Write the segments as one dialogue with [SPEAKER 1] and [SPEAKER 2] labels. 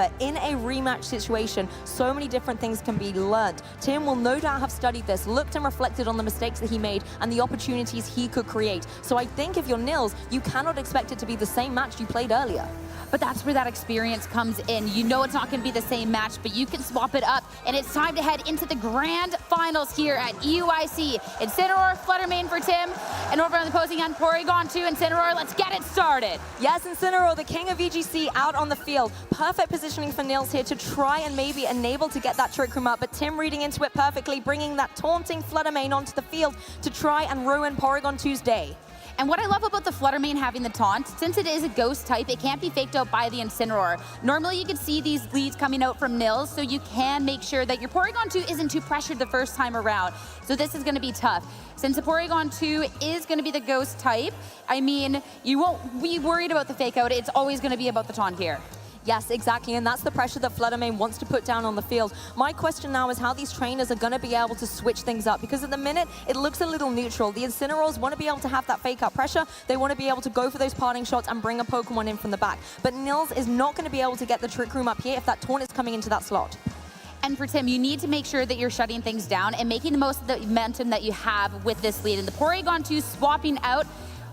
[SPEAKER 1] But in a rematch situation, so many different things can be learned. Tim will no doubt have studied this, looked and reflected on the mistakes that he made and the opportunities he could create. So I think if you're Nils, you cannot expect it to be the same match you played earlier.
[SPEAKER 2] But that's where that experience comes in. You know it's not going to be the same match, but you can swap it up. And it's time to head into the grand finals here at Euic. Incineroar, Fluttermane for Tim. And over on the opposing end, Porygon 2, Incineroar, let's get it started.
[SPEAKER 1] Yes, Incineroar, the king of VGC, out on the field. Perfect positioning for Nils here to try and maybe enable to get that Trick Room up, but Tim reading into it perfectly, bringing that taunting Fluttermane onto the field to try and ruin Porygon 2's day.
[SPEAKER 2] And what I love about the Fluttermane having the taunt, since it is a ghost type, it can't be faked out by the Incineroar. Normally you can see these leads coming out from Nils, so you can make sure that your Porygon 2 isn't too pressured the first time around. So this is going to be tough. Since the Porygon 2 is going to be the ghost type, I mean, you won't be worried about the fake out. It's always going to be about the taunt here.
[SPEAKER 1] Yes, exactly, and that's the pressure that Fluttermane wants to put down on the field. My question now is how these trainers are going to be able to switch things up, because at the minute, it looks a little neutral. The Incineroars want to be able to have that fake-out pressure. They want to be able to go for those parting shots and bring a Pokemon in from the back. But Nils is not going to be able to get the Trick Room up here if that taunt is coming into that slot.
[SPEAKER 2] And for Tim, you need to make sure that you're shutting things down and making the most of the momentum that you have with this lead. And the Porygon 2 swapping out,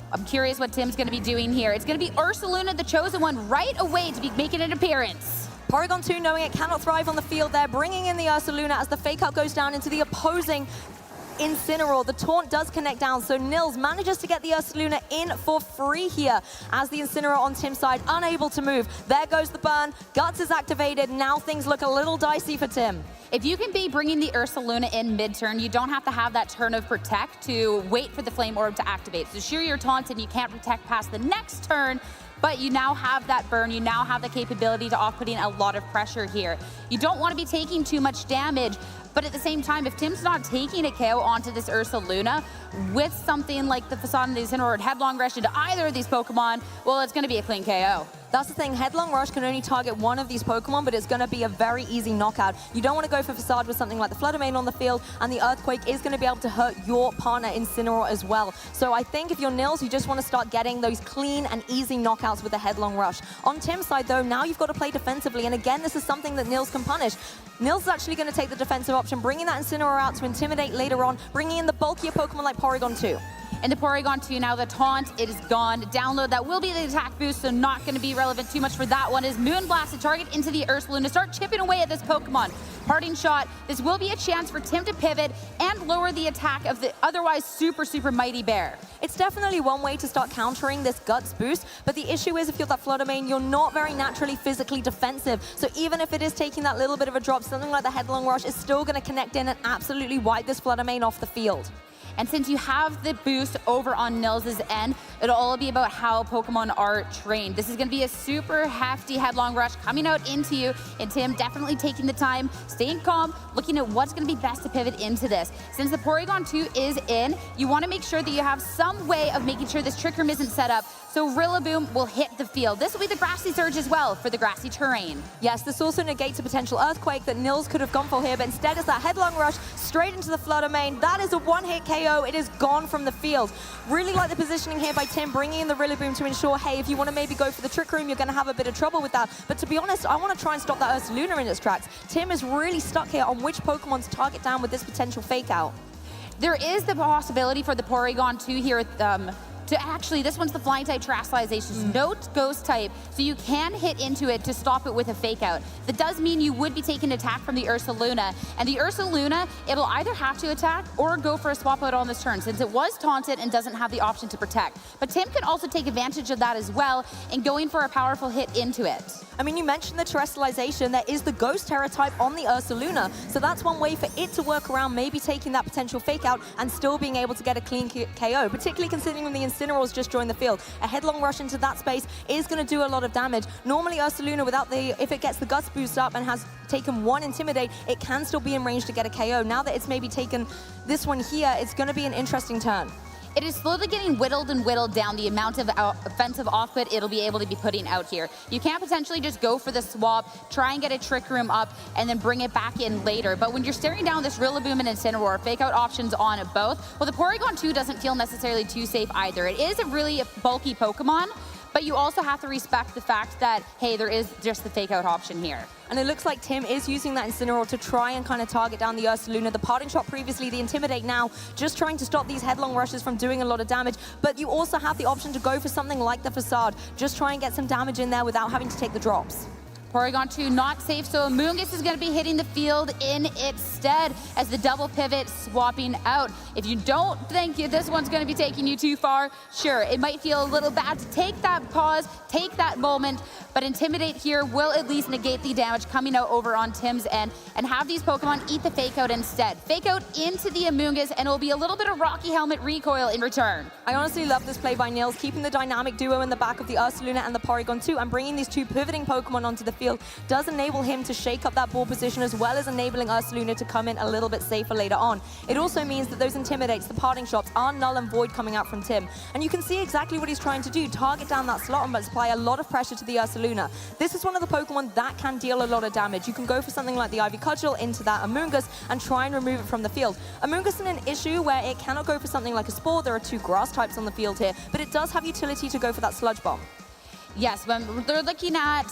[SPEAKER 2] I'm curious what Tim's going to be doing here. It's going to be Ursaluna, the chosen one, right away to be making an appearance.
[SPEAKER 1] Porygon 2 knowing it cannot thrive on the field there, bringing in the Ursaluna as the fake out goes down into the opposing Incineroar. The taunt does connect down, so Nils manages to get the Ursaluna in for free here as the Incineroar on Tim's side, unable to move. There goes the burn. Guts is activated. Now things look a little dicey for Tim.
[SPEAKER 2] If you can be bringing the Ursaluna in mid-turn, you don't have to have that turn of Protect to wait for the Flame Orb to activate. So sure, you're taunted, you can't Protect past the next turn, but you now have that burn, you now have the capability to off-putting a lot of pressure here. You don't want to be taking too much damage, but at the same time, if Tim's not taking a KO onto this Ursaluna with something like the Facade and the Incineroar or Headlong Rush into either of these Pokemon, well, it's going to be a clean KO.
[SPEAKER 1] That's the thing, Headlong Rush can only target one of these Pokemon, but it's going to be a very easy knockout. You don't want to go for Facade with something like the Fluttermane on the field, and the Earthquake is going to be able to hurt your partner Incineroar as well. So I think if you're Nils, you just want to start getting those clean and easy knockouts with the Headlong Rush. On Tim's side though, now you've got to play defensively, and again, this is something that Nils can punish. Nils is actually going to take the defensive option, bringing that Incineroar out to intimidate later on, bringing in the bulkier Pokemon like Porygon 2.
[SPEAKER 2] And the Porygon 2 now, the taunt, it is gone. Download, that will be the attack boost, so not going to be relevant too much for that one. Is Moonblast to target into the Ursaluna, start chipping away at this Pokemon. Parting shot, this will be a chance for Tim to pivot and lower the attack of the otherwise super, super mighty bear.
[SPEAKER 1] It's definitely one way to start countering this Guts boost, but the issue is if you're that Fluttermane, you're not very naturally physically defensive. So even if it is taking that little bit of a drop, something like the Headlong Rush is still going to connect in and absolutely wipe this Fluttermane off the field.
[SPEAKER 2] And since you have the boost over on Nils' end, it'll all be about how Pokemon are trained. This is going to be a super hefty Headlong Rush coming out into you, and Tim definitely taking the time, staying calm, looking at what's going to be best to pivot into this. Since the Porygon 2 is in, you want to make sure that you have some way of making sure this Trick Room isn't set up, so Rillaboom will hit the field. This will be the Grassy Surge as well for the grassy terrain.
[SPEAKER 1] Yes, this also negates a potential Earthquake that Nils could have gone for here, but instead it's that Headlong Rush straight into the Fluttermane. That is a one-hit KO. It is gone from the field. Really like the positioning here by Tim, bringing in the Rillaboom to ensure, hey, if you want to maybe go for the Trick Room, you're going to have a bit of trouble with that. But to be honest, I want to try and stop that Ursaluna in its tracks. Tim is really stuck here on which Pokemon to target down with this potential fake out.
[SPEAKER 2] There is the possibility for the Porygon 2 here to actually, this one's the Flying type Terrestrialization, so no Ghost type, so you can hit into it to stop it with a fake out. That does mean you would be taking attack from the Ursaluna, and the Ursaluna, it'll either have to attack or go for a swap out on this turn, since it was taunted and doesn't have the option to protect. But Tim can also take advantage of that as well in going for a powerful hit into it.
[SPEAKER 1] I mean, you mentioned the Terrestrialization. There is the Ghost Terra type on the Ursaluna, so that's one way for it to work around maybe taking that potential fake out and still being able to get a clean KO, particularly considering when the Incineroar's just joined the field. A Headlong Rush into that space is going to do a lot of damage. Normally Ursaluna, without if it gets the Guts boost up and has taken one Intimidate, it can still be in range to get a KO. Now that it's maybe taken this one here, it's going to be an interesting turn.
[SPEAKER 2] It is slowly getting whittled and whittled down the amount of offensive output it'll be able to be putting out here. You can't potentially just go for the swap, try and get a Trick Room up, and then bring it back in later. But when you're staring down this Rillaboom and Incineroar, fake out options on both, well, the Porygon 2 doesn't feel necessarily too safe either. It is a really bulky Pokemon, but you also have to respect the fact that, hey, there is just the fake out option here.
[SPEAKER 1] And it looks like Tim is using that Incineroar to try and kind of target down the Ursaluna. The parting shot previously, the Intimidate now, just trying to stop these headlong rushes from doing a lot of damage. But you also have the option to go for something like the Facade. Just try and get some damage in there without having to take the drops.
[SPEAKER 2] Porygon 2 not safe, so Amoonguss is going to be hitting the field in its stead as the double pivot swapping out. If you don't think this one's going to be taking you too far, sure, it might feel a little bad to take that pause, take that moment, but Intimidate here will at least negate the damage coming out over on Tim's end and have these Pokemon eat the Fake Out instead. Fake Out into the Amoonguss, and it'll be a little bit of Rocky Helmet recoil in return.
[SPEAKER 1] I honestly love this play by Nils, keeping the dynamic duo in the back of the Ursaluna and the Porygon 2 and bringing these two pivoting Pokemon onto the field does enable him to shake up that ball position as well as enabling Ursaluna to come in a little bit safer later on. It also means that those Intimidates, the parting shots, are null and void coming out from Tim. And you can see exactly what he's trying to do, target down that slot and apply a lot of pressure to the Ursaluna. This is one of the Pokemon that can deal a lot of damage. You can go for something like the Ivy Cudgel into that Amoonguss and try and remove it from the field. Amoonguss is an issue where it cannot go for something like a Spore. There are two grass types on the field here, but it does have utility to go for that Sludge Bomb.
[SPEAKER 2] Yes, when they're looking at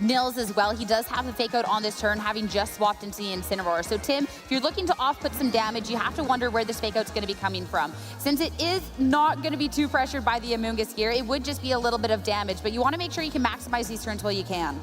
[SPEAKER 2] Nils as well, he does have the Fake Out on this turn, having just swapped into the Incineroar. So Tim, if you're looking to off-put some damage, you have to wonder where this Fake Out's going to be coming from. Since it is not going to be too pressured by the Amoonguss here, it would just be a little bit of damage, but you want to make sure you can maximize these turns while you can.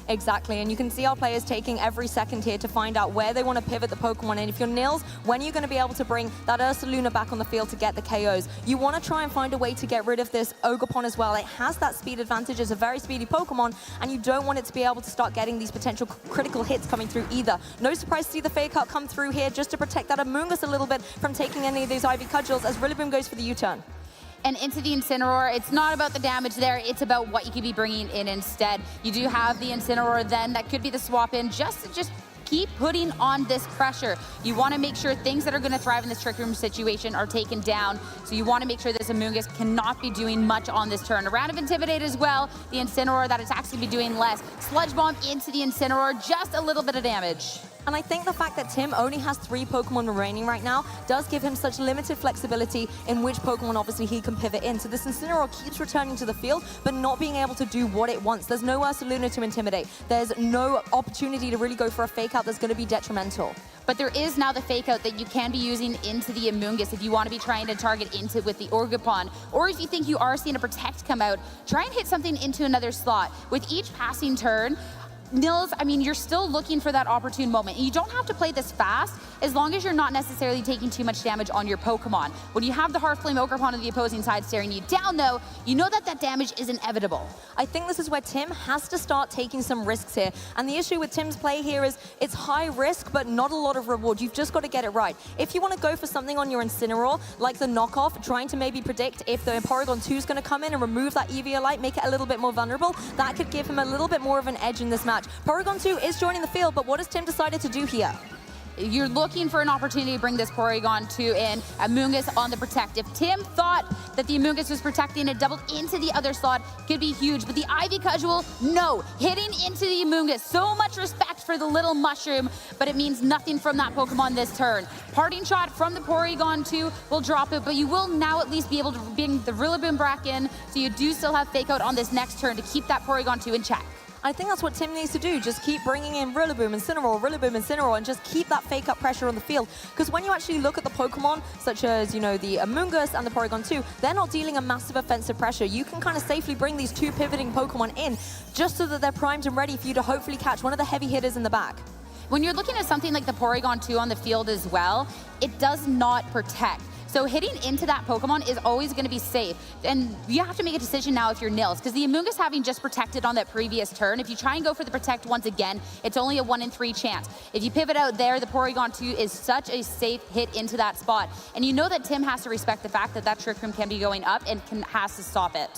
[SPEAKER 1] Exactly, and you can see our players taking every second here to find out where they want to pivot the Pokemon. And if you're Nils, when you're going to be able to bring that Ursaluna back on the field to get the KOs, you want to try and find a way to get rid of this Ogerpon as well. It has that speed advantage, it's a very speedy Pokemon, and you don't want it to be able to start getting these potential critical hits coming through either. No surprise to see the Fake Out come through here just to protect that Amoonguss a little bit from taking any of those Ivy Cudgels as Rillaboom goes for the U-turn.
[SPEAKER 2] And into the Incineroar, it's not about the damage there, it's about what you could be bringing in instead. You do have the Incineroar then, that could be the swap in, just keep putting on this pressure. You want to make sure things that are going to thrive in this Trick Room situation are taken down, so you want to make sure this Amoonguss cannot be doing much on this turn. A round of Intimidate as well, the Incineroar, that attacks going to be doing less. Sludge Bomb into the Incineroar, just a little bit of damage.
[SPEAKER 1] And I think the fact that Tim only has 3 Pokemon remaining right now does give him such limited flexibility in which Pokemon obviously he can pivot in. So this Incineroar keeps returning to the field, but not being able to do what it wants. There's no Ursaluna to Intimidate. There's no opportunity to really go for a Fake Out that's going to be detrimental.
[SPEAKER 2] But there is now the Fake Out that you can be using into the Amoonguss if you want to be trying to target into with the Ogerpon. Or if you think you are seeing a Protect come out, try and hit something into another slot. With each passing turn, Nils, I mean, you're still looking for that opportune moment. You don't have to play this fast as long as you're not necessarily taking too much damage on your Pokemon. When you have the Heartflame Ogerpon on the opposing side staring you down, though, you know that that damage is inevitable.
[SPEAKER 1] I think this is where Tim has to start taking some risks here. And the issue with Tim's play here is it's high risk, but not a lot of reward. You've just got to get it right. If you want to go for something on your Incineroar, like the knockoff, trying to maybe predict if the Porygon 2 is going to come in and remove that Eviolite, make it a little bit more vulnerable, that could give him a little bit more of an edge in this match. Porygon 2 is joining the field, but what has Tim decided to do here?
[SPEAKER 2] You're looking for an opportunity to bring this Porygon 2 in. Amoonguss on the Protect. If Tim thought that the Amoonguss was protecting it doubled into the other slot, could be huge. But the Ivy Cudgel, no. Hitting into the Amoonguss. So much respect for the little mushroom, but it means nothing from that Pokemon this turn. Parting shot from the Porygon 2 will drop it, but you will now at least be able to bring the Rillaboom back in, so you do still have Fake Out on this next turn to keep that Porygon 2 in check.
[SPEAKER 1] I think that's what Tim needs to do. Just keep bringing in Rillaboom, Incineroar, and just keep that Fake Out pressure on the field. Because when you actually look at the Pokemon, such as, you know, the Amoonguss and the Porygon 2, they're not dealing a massive offensive pressure. You can kind of safely bring these 2 pivoting Pokemon in just so that they're primed and ready for you to hopefully catch one of the heavy hitters in the back.
[SPEAKER 2] When you're looking at something like the Porygon 2 on the field as well, it does not protect. So hitting into that Pokemon is always going to be safe. And you have to make a decision now if you're Nils, because the Amoonguss having just protected on that previous turn, if you try and go for the Protect once again, it's only a 1 in 3 chance. If you pivot out there, the Porygon 2 is such a safe hit into that spot. And you know that Tim has to respect the fact that that Trick Room can be going up and has to stop it.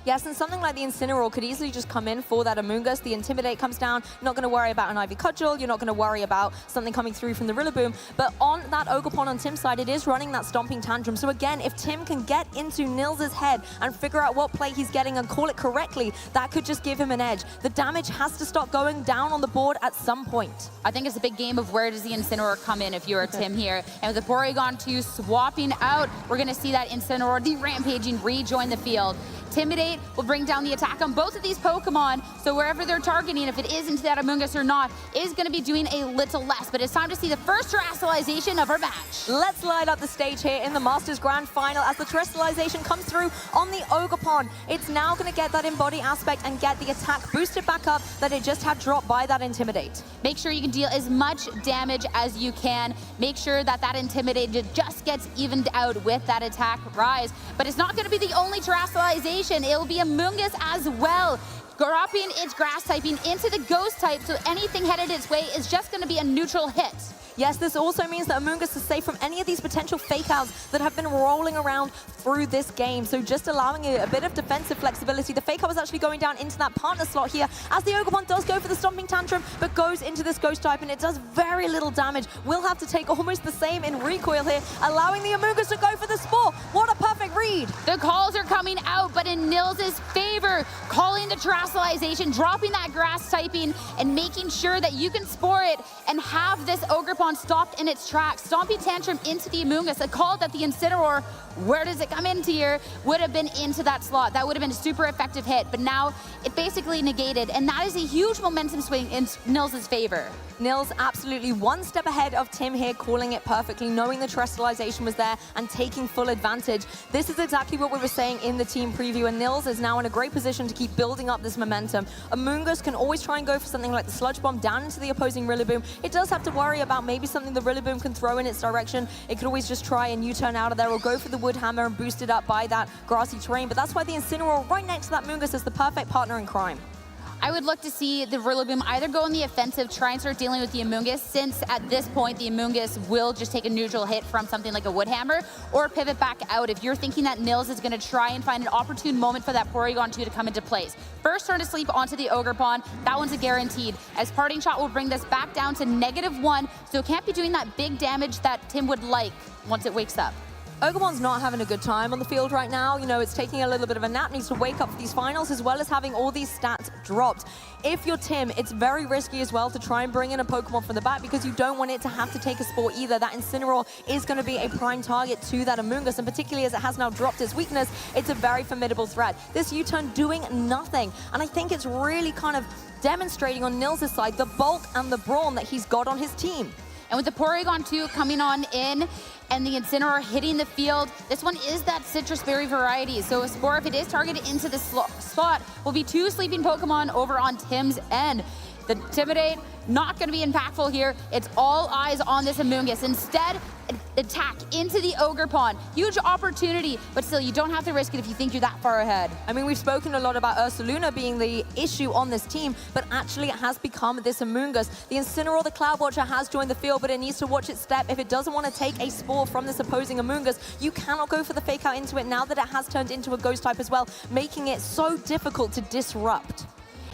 [SPEAKER 1] Yes, and something like the Incineroar could easily just come in for that Amoonguss. The Intimidate comes down, not going to worry about an Ivy Cudgel, you're not going to worry about something coming through from the Rillaboom. But on that Ogerpon on Tim's side, it is running that Stomping Tantrum. So again, if Tim can get into Nils' head and figure out what play he's getting and call it correctly, that could just give him an edge. The damage has to start going down on the board at some point.
[SPEAKER 2] I think it's a big game of where does the Incineroar come in if you're Tim here. And with the Porygon 2 swapping out, we're going to see that Incineroar, the Rampaging, rejoin the field. Intimidate will bring down the attack on both of these Pokemon, so wherever they're targeting, if it is into that Amoonguss or not, is going to be doing a little less. But it's time to see the first terrestrialization of our match.
[SPEAKER 1] Let's light up the stage here in the Masters Grand Final as the terrestrialization comes through on the Ogerpon. It's now going to get that embody aspect and get the attack boosted back up that it just had dropped by that Intimidate.
[SPEAKER 2] Make sure you can deal as much damage as you can. Make sure that that Intimidate just gets evened out with that attack rise. But it's not going to be the only terrestrialization. It will be Amoonguss as well, dropping its grass typing into the ghost type, so anything headed its way is just going to be a neutral hit.
[SPEAKER 1] Yes, this also means that Amoonguss is safe from any of these potential fake outs that have been rolling around through this game. So just allowing it a bit of defensive flexibility. The fake out was actually going down into that partner slot here as the Ogerpon does go for the Stomping Tantrum, but goes into this ghost type and it does very little damage. We'll have to take almost the same in recoil here, allowing the Amoonguss to go for the Spore. What a perfect read.
[SPEAKER 2] The calls are coming out, but in Nils' favor, calling the terrestrialization, dropping that grass typing, and making sure that you can Spore it and have this Ogerpon stopped in its tracks. Stomping Tantrum into the Amoonguss, a call that the Incineroar, where does it come into here, would have been into that slot. That would have been a super effective hit, but now it basically negated, and that is a huge momentum swing in Nils' favor.
[SPEAKER 1] Nils absolutely one step ahead of Tim here, calling it perfectly, knowing the terrestrialization was there and taking full advantage. This is exactly what we were saying in the team preview, and Nils is now in a great position to keep building up this momentum. Amoonguss can always try and go for something like the Sludge Bomb down into the opposing Rillaboom. It does have to worry about maybe something the Rillaboom can throw in its direction. It could always just try and U-turn out of there or go for the Wood Hammer and boost it up by that grassy terrain, but that's why the Incineroar right next to that Amoonguss is the perfect partner in crime.
[SPEAKER 2] I would look to see the Rillaboom either go on the offensive, try and start dealing with the Amoonguss, since at this point the Amoonguss will just take a neutral hit from something like a Wood Hammer, or pivot back out if you're thinking that Nils is going to try and find an opportune moment for that Porygon 2 to come into place. First turn to sleep onto the Ogerpon, that one's a guaranteed, as Parting Shot will bring this back down to -1, so it can't be doing that big damage that Tim would like once it wakes up.
[SPEAKER 1] Ogerpon's not having a good time on the field right now. You know, it's taking a little bit of a nap, needs to wake up for these finals, as well as having all these stats dropped. If you're Tim, it's very risky as well to try and bring in a Pokemon from the back because you don't want it to have to take a Spore either. That Incineroar is going to be a prime target to that Amoonguss, and particularly as it has now dropped its weakness, it's a very formidable threat. This U-turn doing nothing, and I think it's really kind of demonstrating on Nils' side the bulk and the brawn that he's got on his team.
[SPEAKER 2] And with the Porygon 2 coming on in and the Incineroar hitting the field, this one is that Citrus Berry variety. So a Spore, if it is targeted into the spot, will be 2 sleeping Pokemon over on Tim's end. The Intimidate, not going to be impactful here. It's all eyes on this Amoonguss. Instead, attack into the Ogerpon. Huge opportunity, but still, you don't have to risk it if you think you're that far ahead.
[SPEAKER 1] I mean, we've spoken a lot about Ursaluna being the issue on this team, but actually it has become this Amoonguss. The Incineroar, the Cloud Watcher, has joined the field, but it needs to watch its step. If it doesn't want to take a Spore from this opposing Amoonguss, you cannot go for the fake out into it now that it has turned into a Ghost type as well, making it so difficult to disrupt.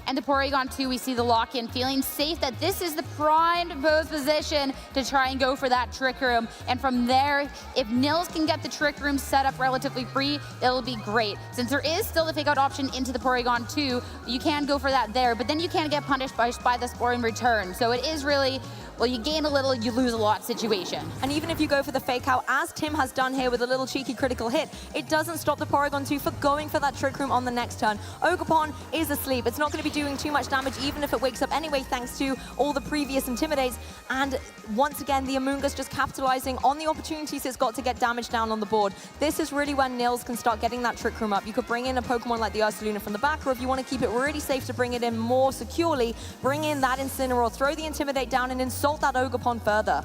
[SPEAKER 2] And the Porygon 2, we see the lock-in, feeling safe that this is the primed pose position to try and go for that Trick Room. And from there, if Nils can get the Trick Room set up relatively free, it'll be great. Since there is still the fake out option into the Porygon 2, you can go for that there, but then you can't get punished by the Spore in return. So it is really, well, you gain a little, you lose a lot situation.
[SPEAKER 1] And even if you go for the fake out, as Tim has done here with a little cheeky critical hit, it doesn't stop the Porygon 2 for going for that Trick Room on the next turn. Ogerpon is asleep. It's not going to be doing too much damage, even if it wakes up anyway, thanks to all the previous Intimidates. And once again, the Amoonguss just capitalizing on the opportunities it's got to get damage down on the board. This is really when Nils can start getting that Trick Room up. You could bring in a Pokemon like the Ursaluna from the back, or if you want to keep it really safe to bring it in more securely, bring in that Incineroar, throw the Intimidate down, and insult that Ogerpon further.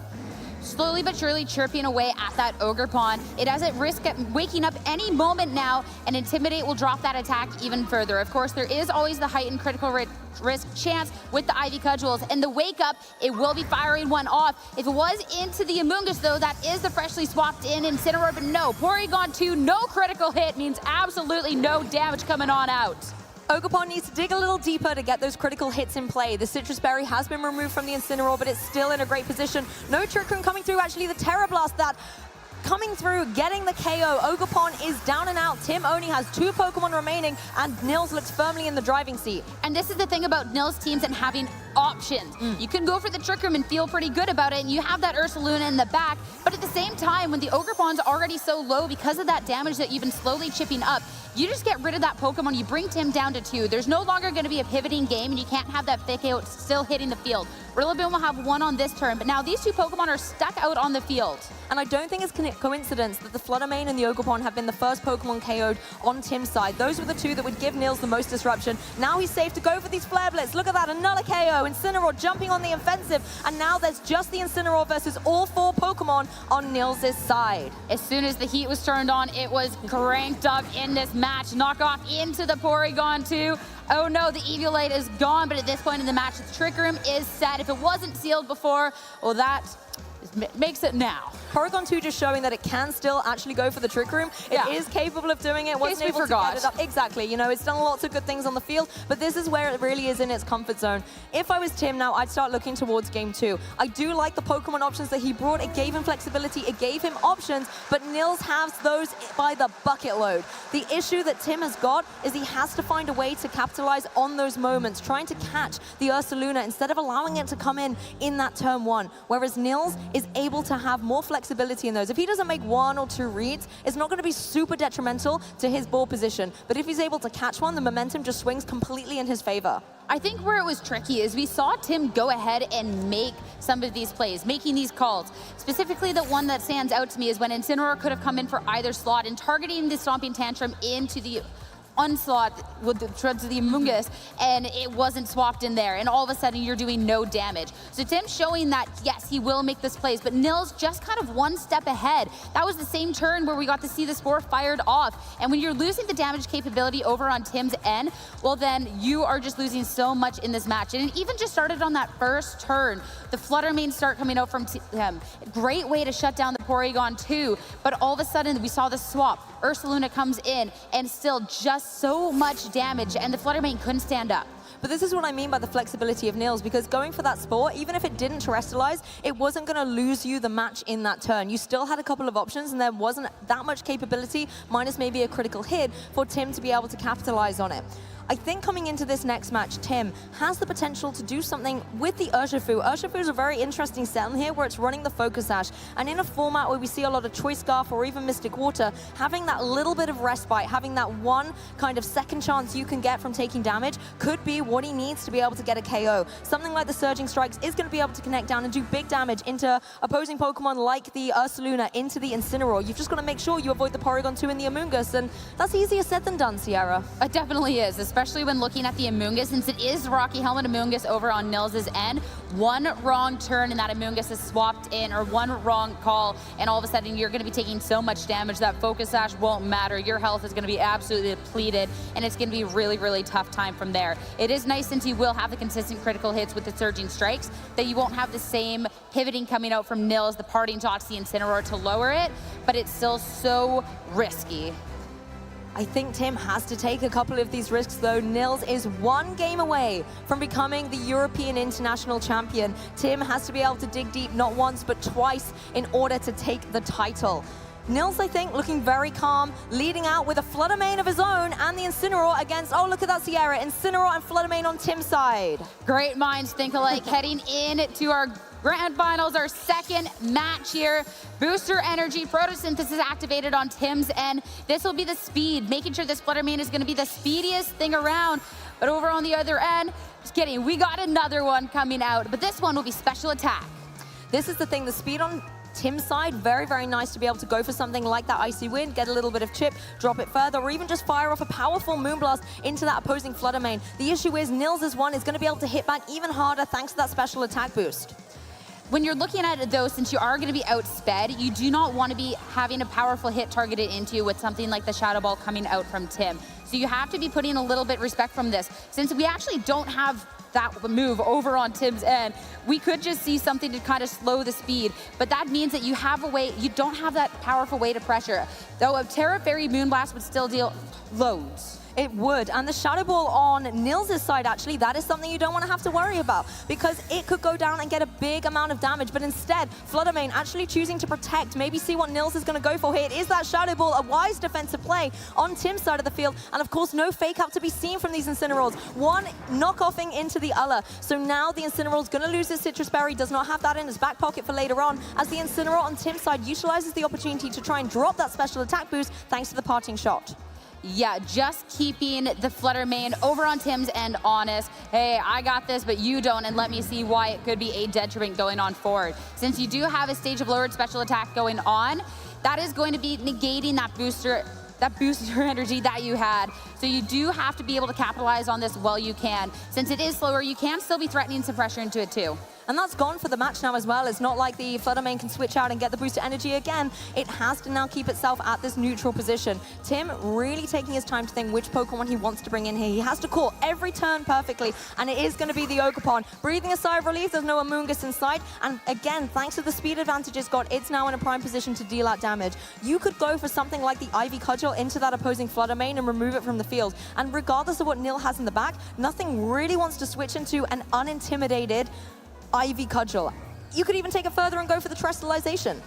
[SPEAKER 2] Slowly but surely chirping away at that Ogerpon. It has at risk at waking up any moment now, and Intimidate will drop that attack even further. Of course, there is always the heightened critical risk chance with the Ivy Cudgels, and the wake up, it will be firing one off. If it was into the Amoonguss, though, that is the freshly swapped in Incineroar, but no, Porygon 2, no critical hit means absolutely no damage coming on out.
[SPEAKER 1] Ogerpon needs to dig a little deeper to get those critical hits in play. The Citrus Berry has been removed from the Incineroar, but it's still in a great position. No Trick Room coming through. Actually, the Terra Blast that coming through, getting the KO. Ogerpon is down and out. Tim only has 2 Pokemon remaining, and Nils looks firmly in the driving seat.
[SPEAKER 2] And this is the thing about Nils teams and having options. You can go for the Trick Room and feel pretty good about it, and you have that Ursaluna in the back, but at the same time, when the Ogerpon's already so low because of that damage that you've been slowly chipping up, you just get rid of that Pokemon, you bring Tim down to 2. There's no longer going to be a pivoting game, and you can't have that thick out still hitting the field. Rillaboom will have 1 on this turn, but now these 2 Pokemon are stuck out on the field.
[SPEAKER 1] And I don't think it's coincidence that the Fluttermane and the Ogerpon have been the first Pokemon KO'd on Tim's side. Those were the 2 that would give Nils the most disruption. Now he's safe to go for these Flare Blitz. Look at that, another KO. Incineroar jumping on the offensive. And now there's just the Incineroar versus all 4 Pokemon on Nils' side.
[SPEAKER 2] As soon as the heat was turned on, it was cranked up in this match. Knockoff into the Porygon 2. Oh no, the Eviolite is gone, but at this point in the match, the Trick Room is set. If it wasn't sealed before, well, that makes it now.
[SPEAKER 1] Porygon 2 just showing that it can still actually go for the Trick Room. It is capable of doing it. Wasn't able to get it up. Exactly. You know, it's done lots of good things on the field, but this is where it really is in its comfort zone. If I was Tim now, I'd start looking towards game 2. I do like the Pokemon options that he brought. It gave him flexibility. It gave him options, but Nils has those by the bucket load. The issue that Tim has got is he has to find a way to capitalize on those moments, trying to catch the Ursaluna instead of allowing it to come in that turn 1, whereas Nils is able to have more flexibility in those. If he doesn't make 1 or 2 reads, it's not going to be super detrimental to his ball position. But if he's able to catch one, the momentum just swings completely in his favor.
[SPEAKER 2] I think where it was tricky is we saw Tim go ahead and make some of these plays, making these calls. Specifically, the one that stands out to me is when Incineroar could have come in for either slot and targeting the Stomping Tantrum into the onslaught with the treads of the Amoonguss, and it wasn't swapped in there, and all of a sudden you're doing no damage. So Tim's showing that, yes, he will make this plays, but Nils just kind of 1 step ahead. That was the same turn where we got to see the Spore fired off, and when you're losing the damage capability over on Tim's end, well then you are just losing so much in this match. And it even just started on that first turn. The Fluttermane start coming out from him. Great way to shut down the Porygon 2, but all of a sudden we saw the swap. Ursaluna comes in, and still just so much damage, and the Fluttermane couldn't stand up.
[SPEAKER 1] But this is what I mean by the flexibility of Nils, because going for that Spore, even if it didn't terrestrialize, it wasn't going to lose you the match in that turn. You still had a couple of options, and there wasn't that much capability, minus maybe a critical hit, for Tim to be able to capitalize on it. I think coming into this next match, Tim has the potential to do something with the Urshifu. Urshifu is a very interesting set in here where it's running the Focus Sash. And in a format where we see a lot of Choice Scarf or even Mystic Water, having that little bit of respite, having that 1 kind of second chance you can get from taking damage could be what he needs to be able to get a KO. Something like the Surging Strikes is going to be able to connect down and do big damage into opposing Pokemon like the Ursaluna, into the Incineroar. You've just got to make sure you avoid the Porygon 2 and the Amoonguss, and that's easier said than done, Sierra.
[SPEAKER 2] It definitely is, especially when looking at the Amoonguss, since it is Rocky Helmet Amoonguss over on Nils' end. 1 wrong turn and that Amoonguss is swapped in, or 1 wrong call, and all of a sudden you're going to be taking so much damage that Focus Sash won't matter. Your health is going to be absolutely depleted, and it's going to be really, really tough time from there. It is nice, since you will have the consistent critical hits with the Surging Strikes, that you won't have the same pivoting coming out from Nils, the parting shots, the Incineroar to lower it, but it's still so risky.
[SPEAKER 1] I think Tim has to take a couple of these risks, though. Nils is 1 game away from becoming the European International Champion. Tim has to be able to dig deep, not once, but twice, in order to take the title. Nils, I think, looking very calm, leading out with a Fluttermane of his own and the Incineroar against, oh, look at that, Sierra. Incineroar and Fluttermane on Tim's side.
[SPEAKER 2] Great minds think alike. Heading in to our Grand Finals, our second match here. Booster Energy, Photosynthesis activated on Tim's end. This will be the speed, making sure this Fluttermane is going to be the speediest thing around. But over on the other end, just kidding, we got another one coming out, but this one will be special attack.
[SPEAKER 1] This is the thing, the speed on Tim's side, very, very nice to be able to go for something like that Icy Wind, get a little bit of chip, drop it further, or even just fire off a powerful Moonblast into that opposing Fluttermane. The issue is Nils' one is going to be able to hit back even harder thanks to that special attack boost.
[SPEAKER 2] When you're looking at it, though, since you are going to be outsped, you do not want to be having a powerful hit targeted into you with something like the Shadow Ball coming out from Tim. So you have to be putting a little bit respect from this. Since we actually don't have that move over on Tim's end, we could just see something to kind of slow the speed, but that means that you have a way, you don't have that powerful way to pressure. Though a Terra Fairy Moonblast would still deal loads.
[SPEAKER 1] It would, and the Shadow Ball on Nils' side, actually, that is something you don't want to have to worry about, because it could go down and get a big amount of damage, but instead, Fluttermane actually choosing to protect, maybe see what Nils is going to go for here. It is that Shadow Ball, a wise defensive play on Tim's side of the field, and of course, no fake out to be seen from these Incineroars. One knockoffing into the other, so now the Incineroar's going to lose his Citrus Berry, does not have that in his back pocket for later on, as the Incineroar on Tim's side utilizes the opportunity to try and drop that special attack boost thanks to the parting shot.
[SPEAKER 2] Yeah, just keeping the Flutter main over on Tim's end honest. Hey, I got this, but you don't, and let me see why it could be a detriment going on forward. Since you do have a stage of lowered special attack going on, that is going to be negating that booster energy that you had. So you do have to be able to capitalize on this while you can. Since it is slower, you can still be threatening some pressure into it too.
[SPEAKER 1] And that's gone for the match now as well. It's not like the Flutter main can switch out and get the booster energy again. It has to now keep itself at this neutral position. Tim really taking his time to think which Pokemon he wants to bring in here. He has to call every turn perfectly, and it is going to be the Ogerpon. Breathing a sigh of relief, there's no Amoonguss in sight. And again, thanks to the speed advantage it's got, it's now in a prime position to deal out damage. You could go for something like the Ivy Cudgel into that opposing Flutter main and remove it from the field. And regardless of what Nil has in the back, nothing really wants to switch into an unintimidated Ivy Cudgel. You could even take it further and go for the Terrestrialization.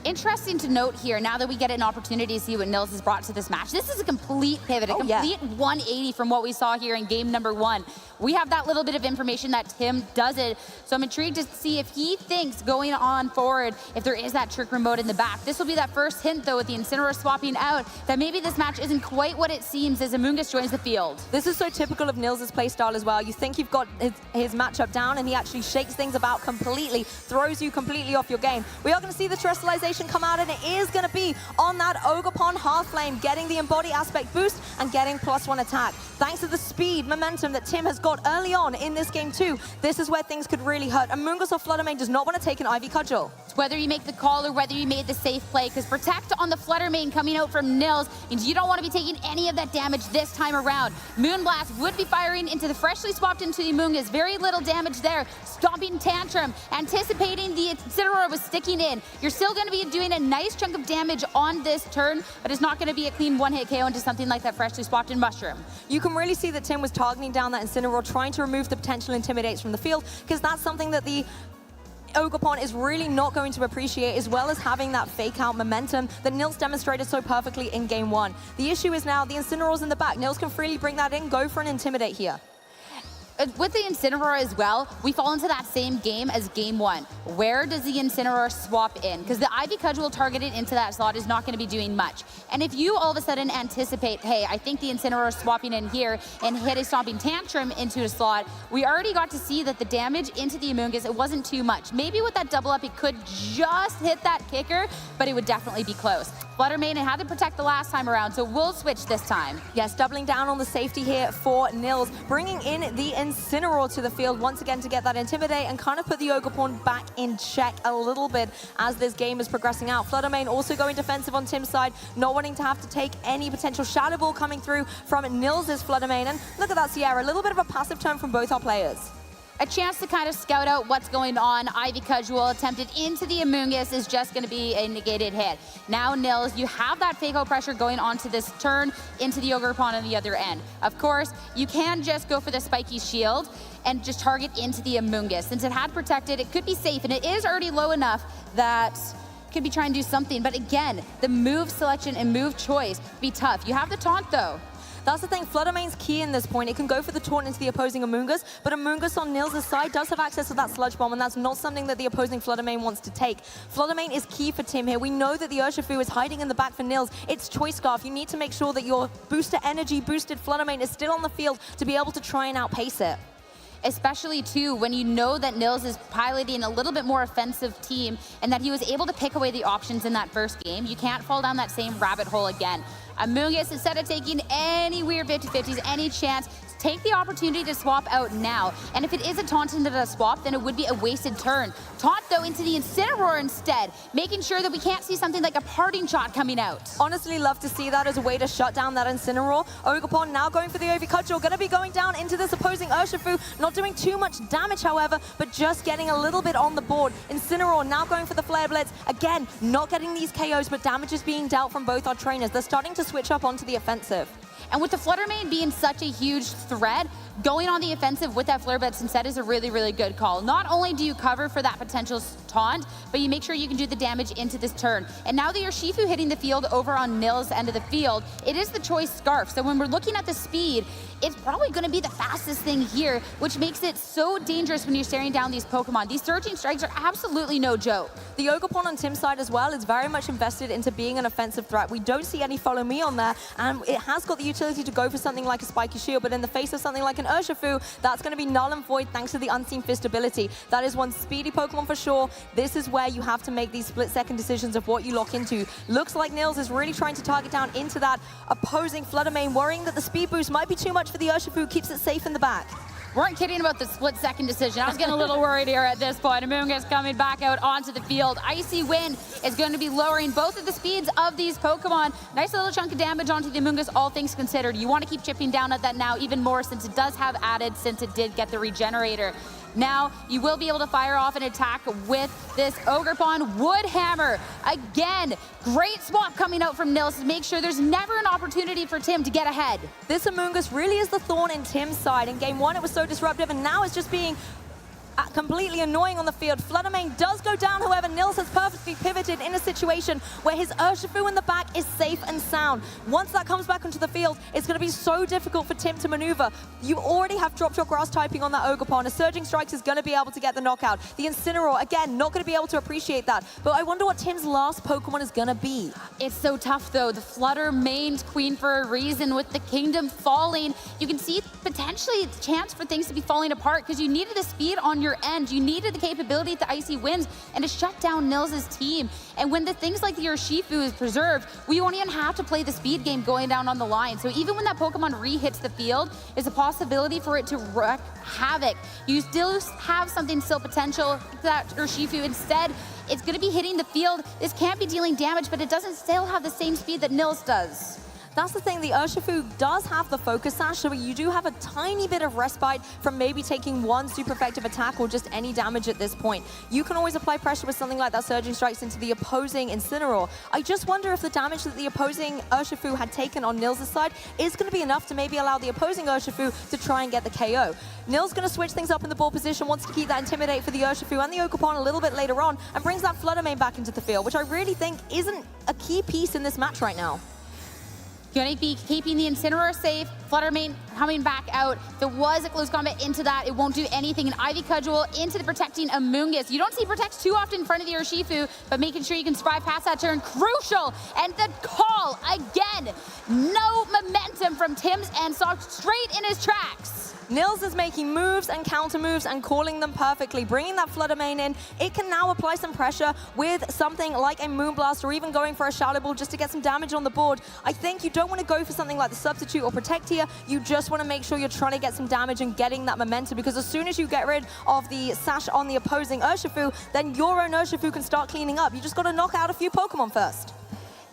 [SPEAKER 2] Interesting to note here, now that we get an opportunity to see what Nils has brought to this match, this is a complete pivot, a complete 180 from what we saw here in game number 1. We have that little bit of information that Tim does it, so I'm intrigued to see if he thinks going on forward, if there is that trick remote in the back. This will be that first hint, though, with the Incineroar swapping out, that maybe this match isn't quite what it seems as Amoonguss joins the field.
[SPEAKER 1] This is so typical of Nils' playstyle as well. You think you've got his matchup down, and he actually shakes things about completely, throws you completely off your game. We are going to see the Terrestrialization come out, and it is going to be on that Ogerpon Half Flame, getting the Embody Aspect boost and getting +1 attack. Thanks to the speed, momentum that Tim has got early on in this game too, this is where things could really hurt. Amoonguss or Flutter main does not want to take an Ivy Cudgel.
[SPEAKER 2] Whether you make the call or whether you made the safe play, because Protect on the Flutter main coming out from Nils means you don't want to be taking any of that damage this time around. Moonblast would be firing into the freshly swapped into the Amoonguss. Very little damage there. Stomping Tantrum, anticipating the Incineroar was sticking in. You're still going to be doing a nice chunk of damage on this turn, but it's not going to be a clean one-hit KO into something like that freshly swapped in Mushroom.
[SPEAKER 1] You can really see that Tim was targeting down that Incineroar, trying to remove the potential Intimidates from the field, because that's something that the Ogerpon is really not going to appreciate, as well as having that fake out momentum that Nils demonstrated so perfectly in game 1. The issue is now the Incineroar's in the back. Nils can freely bring that in, go for an Intimidate here.
[SPEAKER 2] With the Incineroar as well, we fall into that same game as game 1. Where does the Incineroar swap in? Because the Ivy Cudgel targeted into that slot is not going to be doing much. And if you all of a sudden anticipate, hey, I think the Incineroar is swapping in here and hit a Stomping Tantrum into a slot, we already got to see that the damage into the Amoonguss, it wasn't too much. Maybe with that double up, it could just hit that kicker, but it would definitely be close. Flutter main had to protect the last time around, so we'll switch this time.
[SPEAKER 1] Yes, doubling down on the safety here for Nils, bringing in the Incineroar to the field once again to get that Intimidate and kind of put the Ogerpon back in check a little bit as this game is progressing out. Flutter main also going defensive on Tim's side, not wanting to have to take any potential Shadow Ball coming through from Nils' Flutter main. And look at that, Sierra, a little bit of a passive turn from both our players.
[SPEAKER 2] A chance to kind of scout out what's going on. Ivy Cudgel attempted into the Amoonguss is just going to be a negated hit. Now, Nils, you have that fake out pressure going onto this turn into the Ogerpon on the other end. Of course, you can just go for the spiky shield and just target into the Amoonguss. Since it had protected, it could be safe, and it is already low enough that could be trying to do something. But again, the move selection and move choice be tough. You have the taunt, though.
[SPEAKER 1] That's the thing, Flutter main's key in this point. It can go for the taunt into the opposing Amoonguss, but Amoonguss on Nils' side does have access to that Sludge Bomb, and that's not something that the opposing Flutter main wants to take. Flutter main is key for Tim here. We know that the Urshifu is hiding in the back for Nils. It's Choice Scarf. You need to make sure that your booster energy boosted Flutter main is still on the field to be able to try and outpace it.
[SPEAKER 2] Especially, too, when you know that Nils is piloting a little bit more offensive team and that he was able to pick away the options in that first game. You can't fall down that same rabbit hole again. Amoonguss, instead of taking any weird 50-50s, any chance, take the opportunity to swap out now. And if it is a taunt into the swap, then it would be a wasted turn. Taunt, though, into the Incineroar instead, making sure that we can't see something like a parting shot coming out.
[SPEAKER 1] Honestly, love to see that as a way to shut down that Incineroar. Ogerpon now going for the Ivy Cudgel, going to be going down into this opposing Urshifu, not doing too much damage, however, but just getting a little bit on the board. Incineroar now going for the Flare Blitz. Again, not getting these KOs, but damage is being dealt from both our trainers. They're starting to switch up onto the offensive.
[SPEAKER 2] And with the Flutter main being such a huge threat, going on the offensive with that Flare Blitz instead is a really, really good call. Not only do you cover for that potential taunt, but you make sure you can do the damage into this turn. And now that you're Shifu hitting the field over on Nils' end of the field, it is the choice Scarf. So when we're looking at the speed, it's probably going to be the fastest thing here, which makes it so dangerous when you're staring down these Pokemon. These Surging Strikes are absolutely no joke.
[SPEAKER 1] The Ogerpon on Tim's side as well is very much invested into being an offensive threat. We don't see any Follow Me on there, and it has got the utility to go for something like a Spiky Shield, but in the face of something like an Urshifu, that's going to be null and void thanks to the Unseen Fist ability. That is one speedy Pokemon for sure. This is where you have to make these split-second decisions of what you lock into. Looks like Nils is really trying to target down into that opposing Flutter Mane, worrying that the speed boost might be too much for the Urshifu, keeps it safe in the back.
[SPEAKER 2] Weren't kidding about the split-second decision. I was getting a little worried here at this point. Amoonguss coming back out onto the field. Icy Wind is going to be lowering both of the speeds of these Pokemon. Nice little chunk of damage onto the Amoonguss, all things considered. You want to keep chipping down at that now even more since it does have added, since it did get the Regenerator. Now, you will be able to fire off an attack with this Ogerpon Wood Hammer. Again, great swap coming out from Nils to make sure there's never an opportunity for Tim to get ahead.
[SPEAKER 1] This Amoonguss really is the thorn in Tim's side. In game one, it was so disruptive, and now it's just being completely annoying on the field. Flutter Mane does go down, however, Nils has perfectly pivoted in a situation where his Urshifu in the back is safe and sound. Once that comes back onto the field, it's going to be so difficult for Tim to maneuver. You already have Drop Shot Grass typing on that Ogerpon. A Surging Strikes is going to be able to get the knockout. The Incineroar, again, not going to be able to appreciate that. But I wonder what Tim's last Pokemon is going to be.
[SPEAKER 2] It's so tough, though. The Flutter Mane's queen for a reason. With the Kingdom falling, you can see potentially the chance for things to be falling apart because you needed the speed on your end. You needed the capability at the Icy Winds and to shut down Nils' team. And when the things like the Urshifu is preserved, we won't even have to play the speed game going down on the line. So even when that Pokemon re-hits the field, there's a possibility for it to wreak havoc. You still have something still potential that Urshifu. Instead, it's going to be hitting the field. This can't be dealing damage, but it doesn't still have the same speed that Nils does.
[SPEAKER 1] That's the thing, the Urshifu does have the Focus Sash, so you do have a tiny bit of respite from maybe taking one super effective attack or just any damage at this point. You can always apply pressure with something like that Surging Strikes into the opposing Incineroar. I just wonder if the damage that the opposing Urshifu had taken on Nils' side is going to be enough to maybe allow the opposing Urshifu to try and get the KO. Nils going to switch things up in the ball position, wants to keep that Intimidate for the Urshifu and the Ogerpon a little bit later on, and brings that Flutter Mane back into the field, which I really think isn't a key piece in this match right now.
[SPEAKER 2] Going to be keeping the Incineroar safe. Flutter Mane coming back out. There was a close combat into that. It won't do anything. An Ivy Cudgel into the protecting Amoonguss. You don't see Protect too often in front of the Urshifu, but making sure you can survive past that turn, crucial. And the call, again, no momentum from Tim's end, stopped straight in his tracks.
[SPEAKER 1] Nils is making moves and counter moves and calling them perfectly, bringing that Flutter Mane in. It can now apply some pressure with something like a Moonblast or even going for a Shadow Ball just to get some damage on the board. I think you don't want to go for something like the Substitute or Protect here. You just want to make sure you're trying to get some damage and getting that momentum, because as soon as you get rid of the Sash on the opposing Urshifu, then your own Urshifu can start cleaning up. You just got to knock out a few Pokemon first.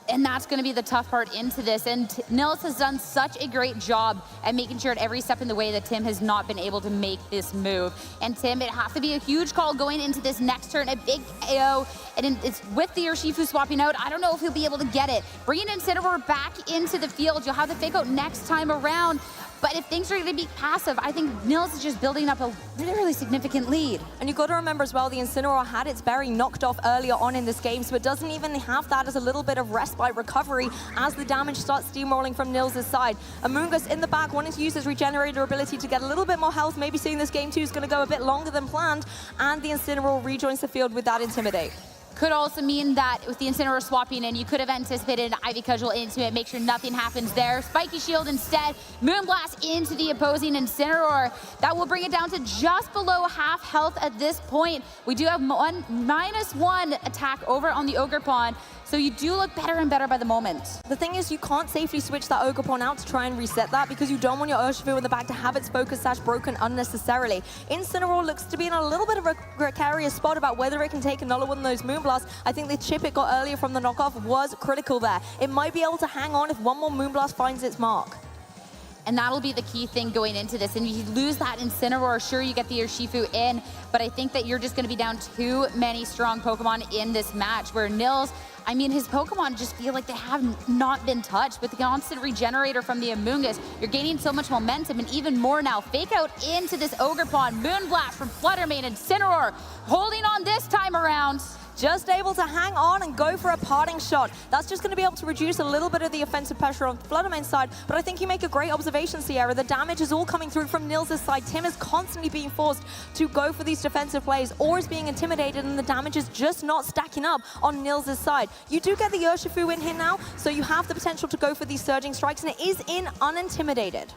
[SPEAKER 2] And that's going to be the tough part into this. And Nils has done such a great job at making sure at every step in the way that Tim has not been able to make this move. And Tim, it has to be a huge call going into this next turn, a big KO. And it's with the Urshifu swapping out. I don't know if he'll be able to get it. Bringing Incineroar back into the field. You'll have the fake out next time around. But if things are going to be passive, I think Nils is just building up a really, really significant lead.
[SPEAKER 1] And you've got to remember as well, the Incineroar had its berry knocked off earlier on in this game, so it doesn't even have that as a little bit of respite recovery as the damage starts steamrolling from Nils' side. Amoonguss in the back wanting to use his Regenerator ability to get a little bit more health, maybe seeing this game 2 is going to go a bit longer than planned, and the Incineroar rejoins the field with that Intimidate.
[SPEAKER 2] Could also mean that with the Incineroar swapping in, you could have anticipated an Ivy Cudgel into it, make sure nothing happens there. Spiky Shield instead, Moonblast into the opposing Incineroar. That will bring it down to just below half health at this point. We do have -1 attack over on the Ogerpon, so you do look better and better by the moment.
[SPEAKER 1] The thing is, you can't safely switch that Ogerpon out to try and reset that because you don't want your Urshifu in the back to have its Focus Sash broken unnecessarily. Incineroar looks to be in a little bit of a precarious spot about whether it can take another one of those Moonblasts. I think the chip it got earlier from the knockoff was critical there. It might be able to hang on if one more Moonblast finds its mark.
[SPEAKER 2] And that'll be the key thing going into this. And you lose that Incineroar, sure, you get the Urshifu in, but I think that you're just going to be down too many strong Pokemon in this match, where Nils, I mean, his Pokemon just feel like they have not been touched. With the constant regenerator from the Amoonguss, you're gaining so much momentum, and even more now. Fake out into this Ogerpon, Moonblast from Fluttermane, and Incineroar holding on this time around.
[SPEAKER 1] Just able to hang on and go for a parting shot. That's just going to be able to reduce a little bit of the offensive pressure on the Fluttermane side, but I think you make a great observation, Sierra. The damage is all coming through from Nils' side. Tim is constantly being forced to go for these defensive plays, or is being intimidated, and the damage is just not stacking up on Nils' side. You do get the Urshifu in here now, so you have the potential to go for these surging strikes, and it is in unintimidated.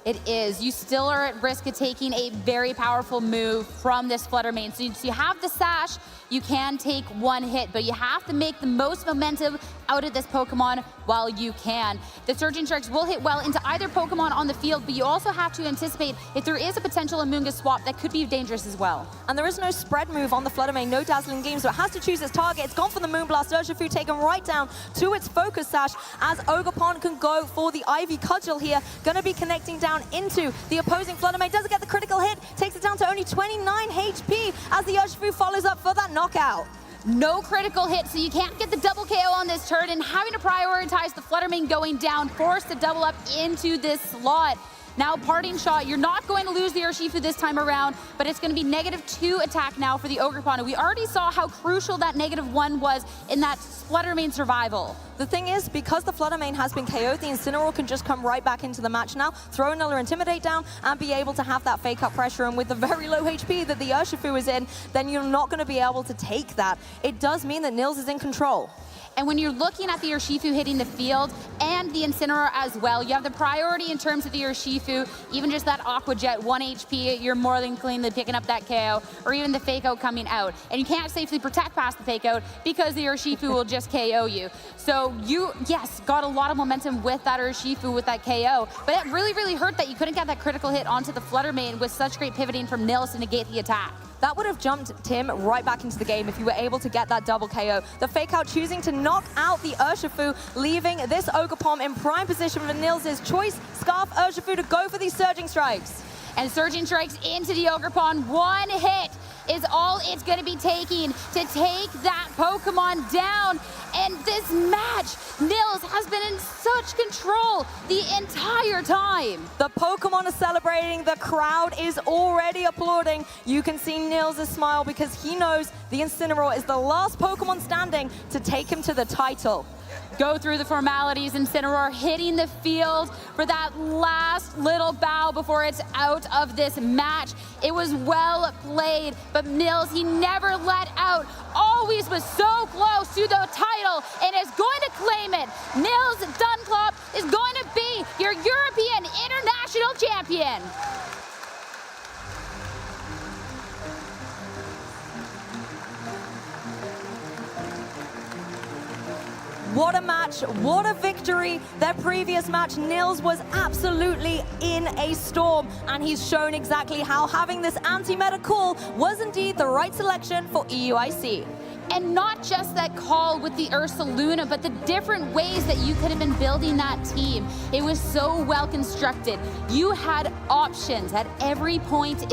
[SPEAKER 2] It is. You still are at risk of taking a very powerful move from this Fluttermane. So you have the Sash, you can take one hit, but you have to make the most momentum out of this Pokemon while you can. The Surging Strikes will hit well into either Pokemon on the field, but you also have to anticipate if there is a potential Amoonguss swap that could be dangerous as well.
[SPEAKER 1] And there is no spread move on the Fluttermane, no Dazzling Gleam, so it has to choose its target. It's gone for the Moonblast. Urshifu taken right down to its Focus Sash, as Ogerpon can go for the Ivy Cudgel here. Gonna be connecting down into the opposing Fluttermane. Doesn't get the critical hit, takes it down to only 29 HP as the Urshifu follows up for that knockout.
[SPEAKER 2] No critical hit, so you can't get the double KO on this turn, and having to prioritize the Fluttermane going down, forced to double up into this slot. Now, parting shot, you're not going to lose the Urshifu this time around, but it's going to be -2 attack now for the Ogerpon. And we already saw how crucial that -1 was in that Fluttermane survival.
[SPEAKER 1] The thing is, because the Fluttermane has been KO'd, the Incineroar can just come right back into the match now, throw another Intimidate down, and be able to have that fake up pressure. And with the very low HP that the Urshifu is in, then you're not going to be able to take that. It does mean that Nils is in control.
[SPEAKER 2] And when you're looking at the Urshifu hitting the field and the Incineroar as well, you have the priority in terms of the Urshifu. Even just that Aqua Jet, 1 HP, you're more than cleanly picking up that KO, or even the Fake Out coming out. And you can't safely protect past the Fake Out because the Urshifu will just KO you. So you, yes, got a lot of momentum with that Urshifu with that KO, but it really, really hurt that you couldn't get that critical hit onto the Fluttermane with such great pivoting from Nils to negate the attack.
[SPEAKER 1] That would have jumped Tim right back into the game if you were able to get that double KO. The Fake Out choosing to knock out the Urshifu, leaving this Ogerpon in prime position for Nils' choice Scarf Urshifu to go for these Surging Strikes.
[SPEAKER 2] And Surging Strikes into the Ogerpon. One hit is all it's going to be taking to take that Pokemon down. And this match, Nils has been in such control the entire time.
[SPEAKER 1] The Pokemon are celebrating. The crowd is already applauding. You can see Nils' smile because he knows the Incineroar is the last Pokemon standing to take him to the title.
[SPEAKER 2] Go through the formalities, Incineroar hitting the field for that last little bow before it's out of this match. It was well played, but Nils, he never let out. Always was so close to the title and is going to claim it. Nils Dunlop is going to be your European International Champion.
[SPEAKER 1] What a match, what a victory. Their previous match, Nils was absolutely in a storm, and he's shown exactly how having this anti-meta call was indeed the right selection for EUIC.
[SPEAKER 2] And not just that call with the Ursaluna, but the different ways that you could have been building that team. It was so well constructed. You had options at every point in